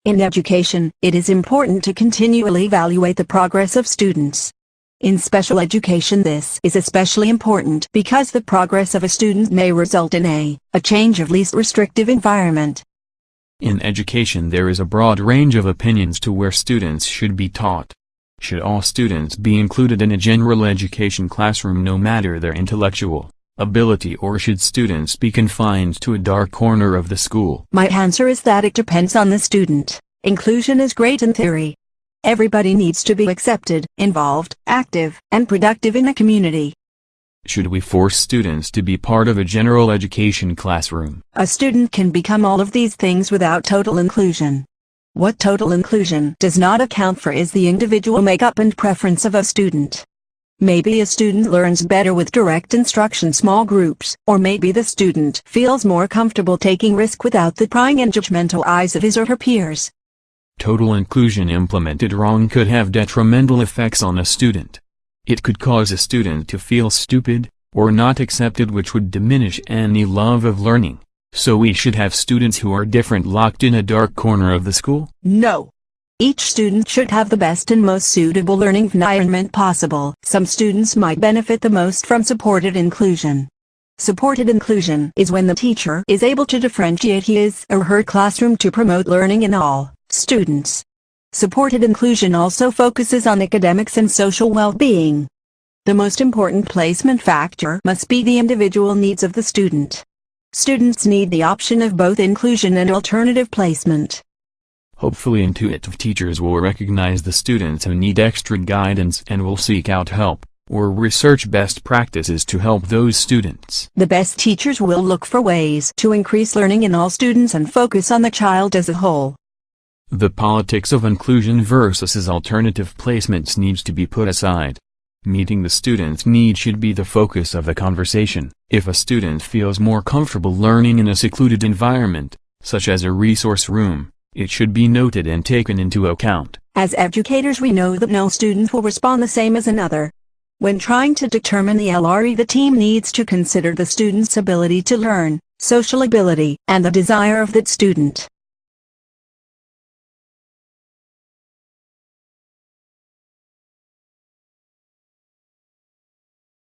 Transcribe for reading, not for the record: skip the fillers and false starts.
In education, it is important to continually evaluate the progress of students. In special education, this is especially important because the progress of a student may result in a change of least restrictive environment. In education, there is a broad range of opinions to where students should be taught. Should all students be included in a general education classroom no matter their intellectual ability, or should students be confined to a dark corner of the school? My answer is that it depends on the student. Inclusion is great in theory. Everybody needs to be accepted, involved, active, and productive in a community. Should we force students to be part of a general education classroom? A student can become all of these things without total inclusion. What total inclusion does not account for is the individual makeup and preference of a student. Maybe a student learns better with direct instruction small groups, or maybe the student feels more comfortable taking risk without the prying and judgmental eyes of his or her peers. Total inclusion implemented wrong could have detrimental effects on a student. It could cause a student to feel stupid, or not accepted, which would diminish any love of learning. So we should have students who are different locked in a dark corner of the school? No. Each student should have the best and most suitable learning environment possible. Some students might benefit the most from supported inclusion. Supported inclusion is when the teacher is able to differentiate his or her classroom to promote learning in all students. Supported inclusion also focuses on academics and social well-being. The most important placement factor must be the individual needs of the student. Students need the option of both inclusion and alternative placement. Hopefully intuitive teachers will recognize the students who need extra guidance and will seek out help, or research best practices to help those students. The best teachers will look for ways to increase learning in all students and focus on the child as a whole. The politics of inclusion versus alternative placements needs to be put aside. Meeting the student's needs should be the focus of the conversation. If a student feels more comfortable learning in a secluded environment, such as a resource room, it should be noted and taken into account. As educators, we know that no student will respond the same as another. When trying to determine the LRE, the team needs to consider the student's ability to learn, social ability, and the desire of that student.